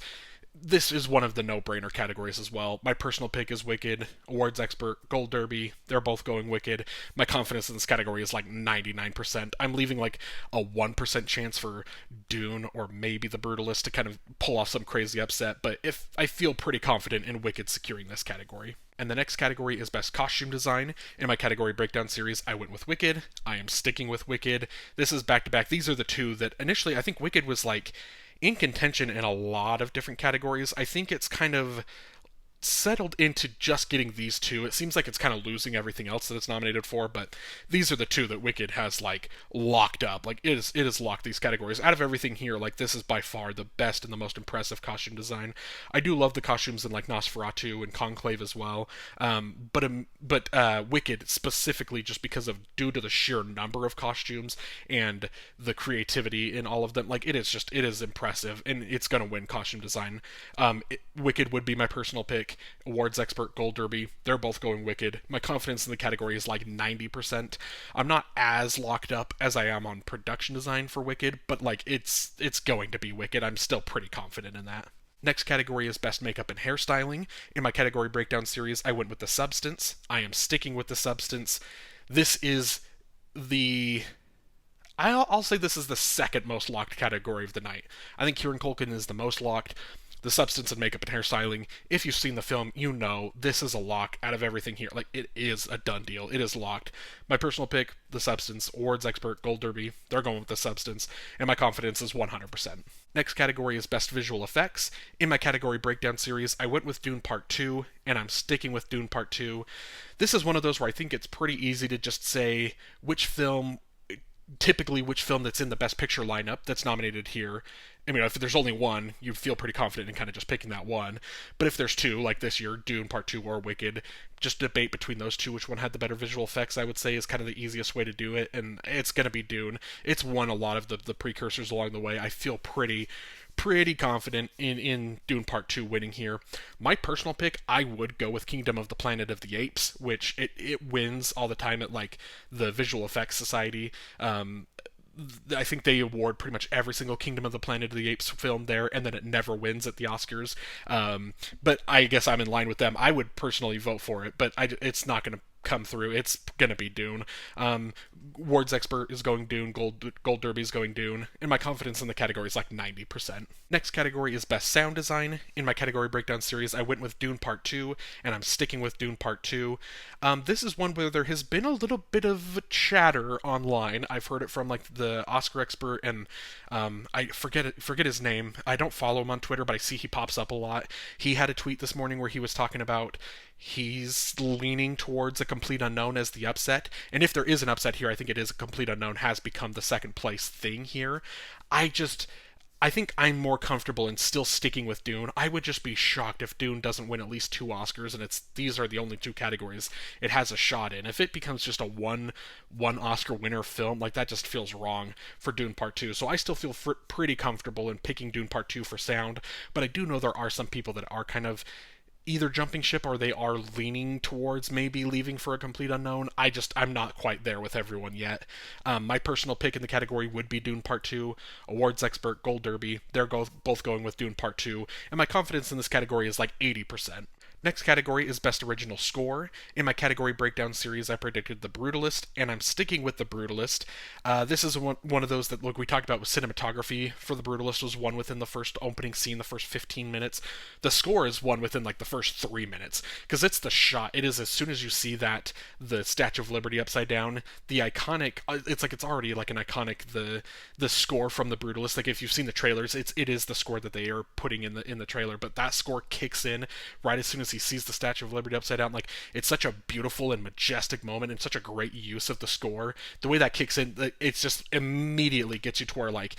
this is one of the no-brainer categories as well. My personal pick is Wicked. Awards Expert, Gold Derby, they're both going Wicked. My confidence in this category is like 99%. I'm leaving like a 1% chance for Dune or maybe The Brutalist to kind of pull off some crazy upset, but if I feel pretty confident in Wicked securing this category. And the next category is Best Costume Design. In my category breakdown series, I went with Wicked. I am sticking with Wicked. This is back-to-back. These are the two that initially, I think Wicked was like in contention in a lot of different categories. I think it's kind of settled into just getting these two. It seems like it's kind of losing everything else that it's nominated for, but these are the two that Wicked has like locked up. Like, it is locked these categories. Out of everything here, like, this is by far the best and the most impressive costume design. I do love the costumes in like Nosferatu and Conclave as well, but Wicked specifically, just because of due to the sheer number of costumes and the creativity in all of them. Like, it is impressive, and it's gonna win costume design. Wicked would be my personal pick. Awards Expert, Gold Derby, they're both going Wicked. My confidence in the category is like 90%. I'm not as locked up as I am on production design for Wicked, but like, it's going to be Wicked. I'm still pretty confident in that. Next category is Best Makeup and Hairstyling. In my category breakdown series, I went with The Substance. I am sticking with The Substance. This is the I'll say this is the second most locked category of the night. I think Kieran Culkin is the most locked. The Substance and Makeup and Hairstyling, if you've seen the film, you know this is a lock out of everything here. Like, it is a done deal. It is locked. My personal pick, The Substance. Awards Expert, Gold Derby, they're going with The Substance, and my confidence is 100%. Next category is Best Visual Effects. In my category breakdown series, I went with Dune Part 2, and I'm sticking with Dune Part 2. This is one of those where I think it's pretty easy to just say which film that's in the Best Picture lineup that's nominated here. I mean, if there's only one, you feel pretty confident in kind of just picking that one. But if there's two, like this year, Dune Part 2 or Wicked, just debate between those two which one had the better visual effects, I would say, is kind of the easiest way to do it, and it's going to be Dune. It's won a lot of the precursors along the way. I feel pretty confident in Dune Part 2 winning here. My personal pick, I would go with Kingdom of the Planet of the Apes, which it wins all the time at like the Visual Effects Society. I think they award pretty much every single Kingdom of the Planet of the Apes film there, and then it never wins at the Oscars. But I guess I'm in line with them. I would personally vote for it, but it's not going to come through. It's going to be Dune. Awards Expert is going Dune. Gold Derby is going Dune. And my confidence in the category is like 90%. Next category is Best Sound Design. In my category breakdown series, I went with Dune Part 2, and I'm sticking with Dune Part 2. This is one where there has been a little bit of chatter online. I've heard it from like the Oscar expert, and I forget his name. I don't follow him on Twitter, but I see he pops up a lot. He had a tweet this morning where he was talking about he's leaning towards A Complete Unknown as the upset. And if there is an upset here, I think it is A Complete Unknown has become the second place thing here. I think I'm more comfortable in still sticking with Dune. I would just be shocked if Dune doesn't win at least 2 Oscars, and these are the only 2 categories it has a shot in. If it becomes just a one Oscar winner film, like, that just feels wrong for Dune Part 2. So I still feel pretty comfortable in picking Dune Part 2 for sound, but I do know there are some people that are kind of either jumping ship or they are leaning towards maybe leaving for A Complete Unknown. I'm not quite there with everyone yet. My personal pick in the category would be Dune Part 2. Awards Expert, Gold Derby, they're both going with Dune Part 2, and my confidence in this category is like 80%. Next category is Best Original Score. In my category breakdown series, I predicted The Brutalist, and I'm sticking with The Brutalist. This is one of those that, look, we talked about with cinematography for The Brutalist was one within the first opening scene, the first 15 minutes. The score is one within like the first 3 minutes, because it's the shot. It is as soon as you see that, the Statue of Liberty upside down, the iconic, it's already like an iconic, the score from The Brutalist. Like, if you've seen the trailers, it is the score that they are putting in the trailer, but that score kicks in right as soon as he sees the Statue of Liberty upside down. Like, it's such a beautiful and majestic moment, and such a great use of the score. The way that kicks in, it's just immediately gets you to where, like,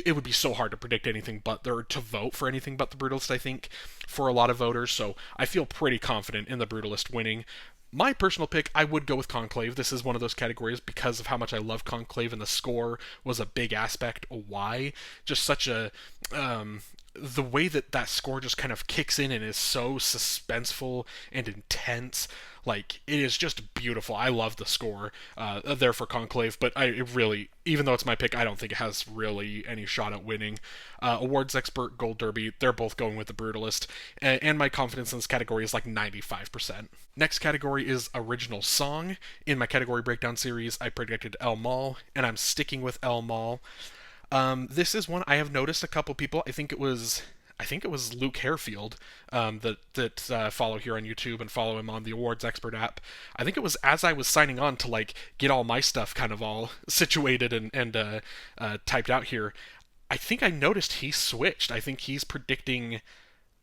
it would be so hard to predict anything but or to vote for anything but the Brutalist, I think, for a lot of voters. So I feel pretty confident in the Brutalist winning. My personal pick, I would go with Conclave. This is one of those categories because of how much I love Conclave, and the score was a big aspect of why. Just such a the way that that score just kind of kicks in and is so suspenseful and intense. Like, it is just beautiful. I love the score there for Conclave, but even though it's my pick, I don't think it has really any shot at winning. Awards Expert, Gold Derby, they're both going with the Brutalist, and my confidence in this category is like 95%. Next category is Original Song. In my category breakdown series, I predicted El Mal, and I'm sticking with El Mal. This is one I have noticed a couple people. I think it was Luke Harefield that follow here on YouTube and follow him on the Awards Expert app. I think it was as I was signing on to like get all my stuff kind of all situated and typed out here. I think I noticed he switched. I think he's predicting.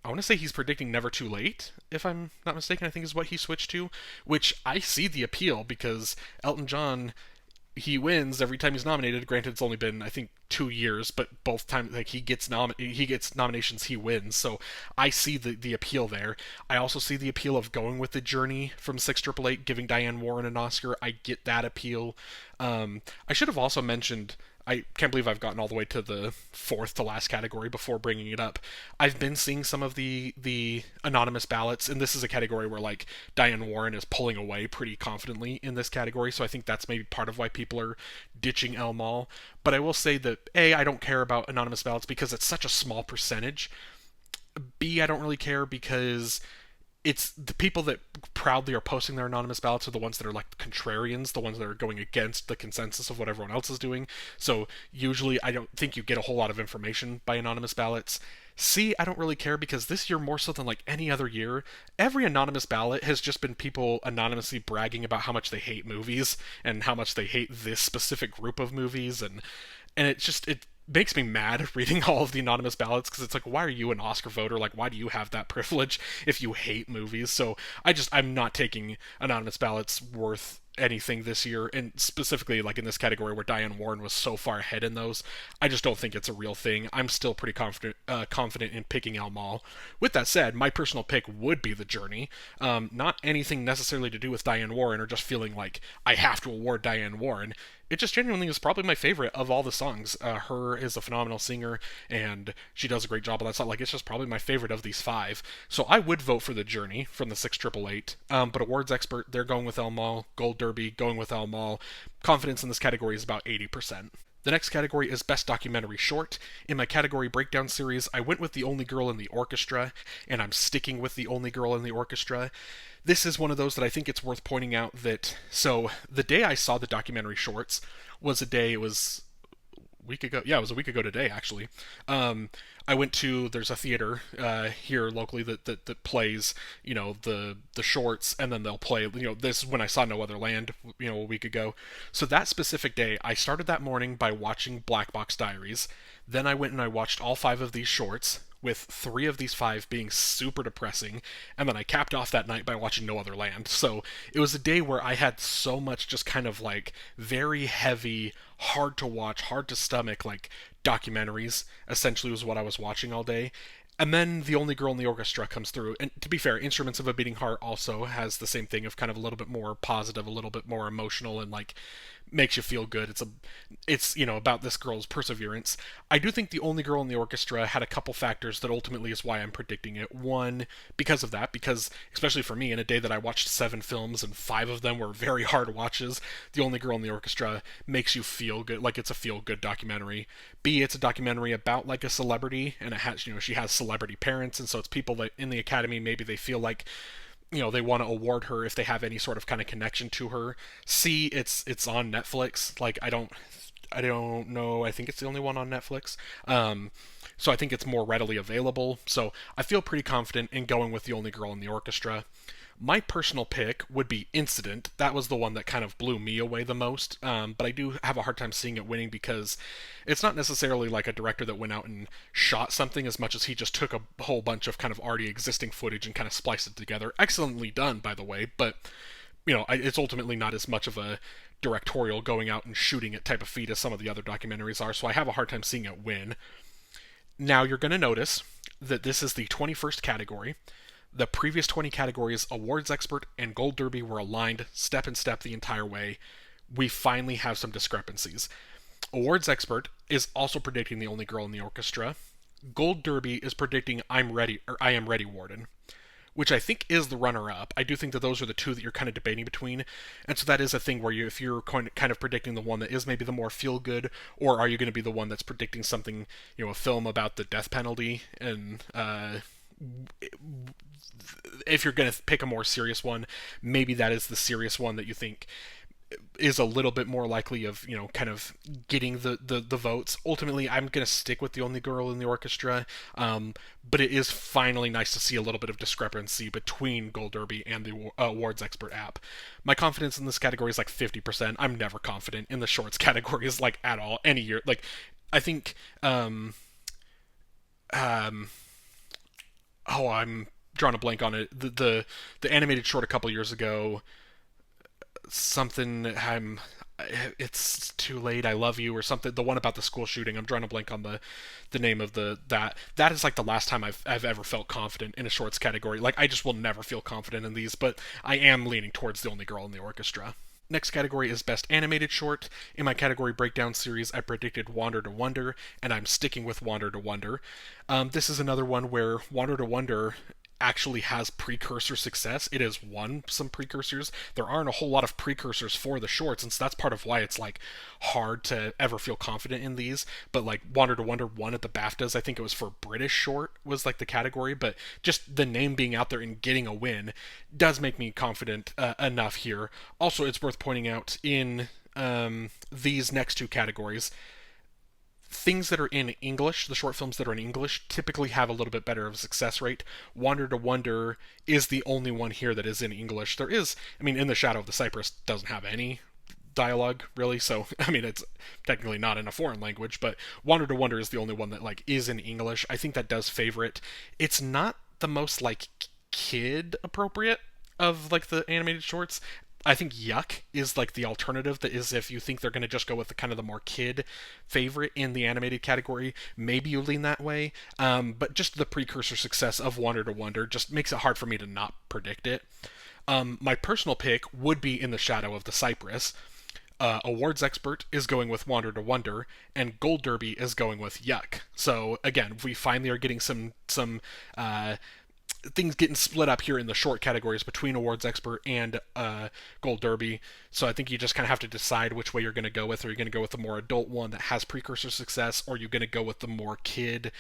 I want to say he's predicting Never Too Late, if I'm not mistaken. I think is what he switched to, which I see the appeal because Elton John, he wins every time he's nominated. Granted, it's only been I think 2 years, but both times like he gets nominations, he wins. So I see the appeal there. I also see the appeal of going with the Journey from 688, giving Diane Warren an Oscar. I get that appeal. I should have also mentioned. I can't believe I've gotten all the way to the fourth to last category before bringing it up. I've been seeing some of the anonymous ballots, and this is a category where like Diane Warren is pulling away pretty confidently in this category, so I think that's maybe part of why people are ditching El Mal. But I will say that I don't care about anonymous ballots because it's such a small percentage. B, I don't really care because it's the people that proudly are posting their anonymous ballots are the ones that are like contrarians, the ones that are going against the consensus of what everyone else is doing. So usually I don't think you get a whole lot of information by anonymous ballots. C, I don't really care because this year, more so than like any other year, every anonymous ballot has just been people anonymously bragging about how much they hate movies and how much they hate this specific group of movies, and it makes me mad reading all of the anonymous ballots because it's like, why are you an Oscar voter? Like, why do you have that privilege if you hate movies? So I'm not taking anonymous ballots worth anything this year, and specifically like in this category where Diane Warren was so far ahead in those. I just don't think it's a real thing. I'm still pretty confident in picking El Mal. With that said, my personal pick would be The Journey. Not anything necessarily to do with Diane Warren or just feeling like I have to award Diane Warren. It just genuinely is probably my favorite of all the songs. Her is a phenomenal singer, and she does a great job on that song. Like, it's just probably my favorite of these five. So I would vote for The Journey from the 6888. But Awards Expert, they're going with El Mal. Gold Derby, going with El Mal. Confidence in this category is about 80%. The next category is Best Documentary Short. In my category breakdown series, I went with The Only Girl in the Orchestra, and I'm sticking with The Only Girl in the Orchestra. This is one of those that I think it's worth pointing out that, so the day I saw the documentary shorts was a day, it was a week ago. Yeah, it was a week ago today, actually. I went to, there's a theater here locally that plays, the shorts, and then they'll play, this is when I saw No Other Land, a week ago. So that specific day, I started that morning by watching Black Box Diaries. Then I went and I watched all five of these shorts, with three of these five being super depressing, and then I capped off that night by watching No Other Land. So it was a day where I had so much just kind of like very heavy, hard to watch, hard to stomach, like documentaries, essentially was what I was watching all day. And then The Only Girl in the Orchestra comes through. And to be fair, Instruments of a Beating Heart also has the same thing of kind of a little bit more positive, a little bit more emotional, and like makes you feel good. It's about this girl's perseverance. I do think The Only Girl in the Orchestra had a couple factors that ultimately is why I'm predicting it. One, because of that, because especially for me, in a day that I watched 7 films and 5 of them were very hard watches, The Only Girl in the Orchestra makes you feel good, like it's a feel good documentary. B, it's a documentary about like a celebrity, and it has, she has celebrity parents, and so it's people that in the Academy maybe they feel like they want to award her if they have any sort of kind of connection to her. C, it's on Netflix. Like I don't know. I think it's the only one on Netflix. So I think it's more readily available. So I feel pretty confident in going with The Only Girl in the Orchestra. My personal pick would be Incident. That was the one that kind of blew me away the most. But I do have a hard time seeing it winning because it's not necessarily like a director that went out and shot something as much as he just took a whole bunch of kind of already existing footage and kind of spliced it together. Excellently done, by the way, but it's ultimately not as much of a directorial, going out and shooting it type of feat as some of the other documentaries are, so I have a hard time seeing it win. Now, you're going to notice that this is the 21st category. The previous 20 categories, Awards Expert and Gold Derby, were aligned step in step the entire way. We finally have some discrepancies. Awards Expert is also predicting The Only Girl in the Orchestra. Gold Derby is predicting I Am Ready, Warden, which I think is the runner-up. I do think that those are the two that you're kind of debating between, and so that is a thing where if you're kind of predicting the one that is maybe the more feel-good, or are you going to be the one that's predicting something, a film about the death penalty, and if you're going to pick a more serious one, maybe that is the serious one that you think is a little bit more likely of, kind of getting the votes. Ultimately, I'm going to stick with The Only Girl in the Orchestra, but it is finally nice to see a little bit of discrepancy between Gold Derby and the Awards Expert app. My confidence in this category is like 50%. I'm never confident in the shorts categories, like, at all, any year. Like, I think, oh, I'm drawing a blank on it. The animated short a couple years ago, something it's too late, I love you, or something, the one about the school shooting. I'm drawing a blank on the name of that is like the last time I've ever felt confident in a shorts category. Like, I just will never feel confident in these, but I am leaning towards The Only Girl in the Orchestra. Next category is Best Animated Short. In my category breakdown series, I predicted Wander to Wonder, and I'm sticking with Wander to Wonder. This is another one where Wander to Wonder actually has precursor success. It has won some precursors. There aren't a whole lot of precursors for the shorts, and so that's part of why it's like hard to ever feel confident in these. But like Wander to Wonder won at the BAFTAs. I think it was for British short was like the category, but just the name being out there and getting a win does make me confident enough here. Also, it's worth pointing out in these next two categories, things that are in English, the short films that are in English, typically have a little bit better of a success rate. Wander to Wonder is the only one here that is in English. There is, In the Shadow of the Cypress doesn't have any dialogue, really, so, it's technically not in a foreign language, but Wander to Wonder is the only one that, like, is in English. I think that does favor it. It's not the most, like, kid appropriate of, like, the animated shorts. I think Yuck is like the alternative. That is, if you think they're going to just go with the kind of the more kid favorite in the animated category, maybe you lean that way. But just the precursor success of Wander to Wonder just makes it hard for me to not predict it. My personal pick would be In the Shadow of the Cypress. Awards Expert is going with Wander to Wonder, and Gold Derby is going with Yuck. So again, we finally are getting some things getting split up here in the short categories between Awards Expert and Gold Derby. So I think you just kind of have to decide which way you're going to go with. Are you going to go with the more adult one that has precursor success, or are you going to go with the more kid,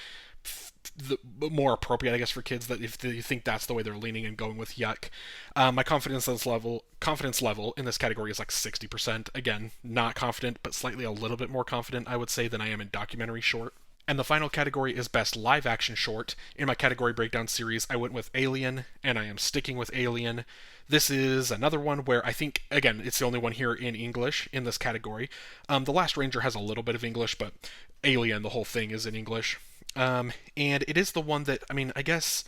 the more appropriate, I guess, for kids, that if you think that's the way they're leaning and going with Yuck. My confidence level in this category is like 60%. Again, not confident, but slightly a little bit more confident, I would say, than I am in documentary short. And the final category is Best Live Action Short. In my category breakdown series, I went with Alien, and I am sticking with Alien. This is another one where I think, again, it's the only one here in English in this category. The Last Ranger has a little bit of English, but Alien, the whole thing, is in English. And it is the one that, I guess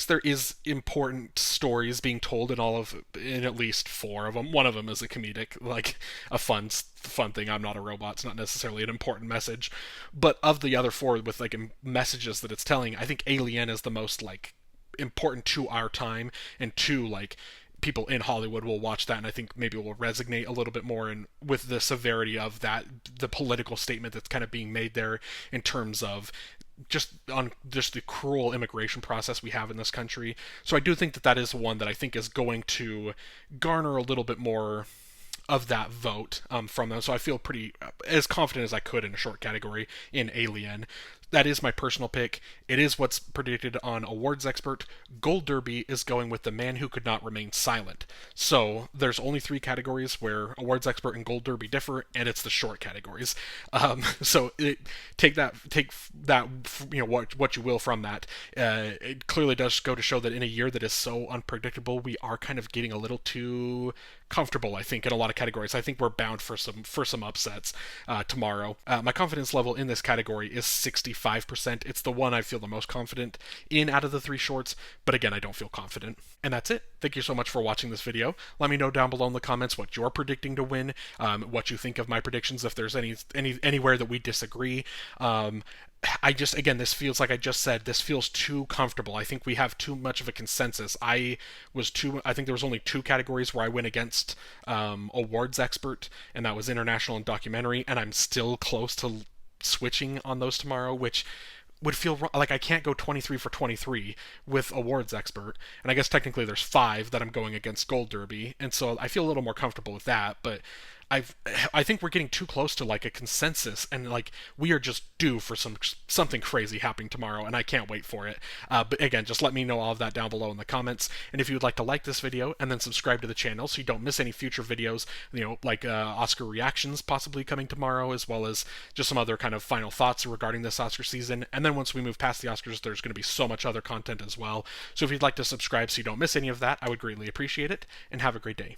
there is important stories being told in at least four of them. One of them is a comedic, like a fun thing. I'm not a robot. It's not necessarily an important message, but of the other four with like messages that it's telling, I think Alien is the most like important to our time, and to like people in Hollywood will watch that, and I think maybe will resonate a little bit more and with the severity of that, the political statement that's kind of being made there in terms of just the cruel immigration process we have in this country. So I do think that is one that I think is going to garner a little bit more of that vote from them. So I feel pretty as confident as I could in a short category in Alien. That is my personal pick. It is what's predicted on Awards Expert. Gold Derby is going with The Man Who Could Not Remain Silent. So there's only three categories where Awards Expert and Gold Derby differ, and it's the short categories. So take that, what you will from that. It clearly does go to show that in a year that is so unpredictable, we are kind of getting a little too comfortable, I think, in a lot of categories. I think we're bound for some upsets tomorrow. My confidence level in this category is 65%. 95%. It's the one I feel the most confident in out of the three shorts, but again, I don't feel confident. And that's it. Thank you so much for watching this video. Let me know down below in the comments what you're predicting to win, what you think of my predictions, if there's anywhere that we disagree. Again, this feels, like I just said, this feels too comfortable. I think we have too much of a consensus. I think there was only two categories where I went against awards expert, and that was international and documentary, and I'm still close to switching on those tomorrow, which would feel like I can't go 23 for 23 with awards expert, and I guess technically there's 5 that I'm going against Gold Derby, and so I feel a little more comfortable with that, but I think we're getting too close to like a consensus, and like we are just due for something crazy happening tomorrow, and I can't wait for it. But again, just let me know all of that down below in the comments, and if you would like to like this video and then subscribe to the channel so you don't miss any future videos, like Oscar reactions possibly coming tomorrow, as well as just some other kind of final thoughts regarding this Oscar season. And then once we move past the Oscars, there's going to be so much other content as well. So if you'd like to subscribe so you don't miss any of that, I would greatly appreciate it, and have a great day.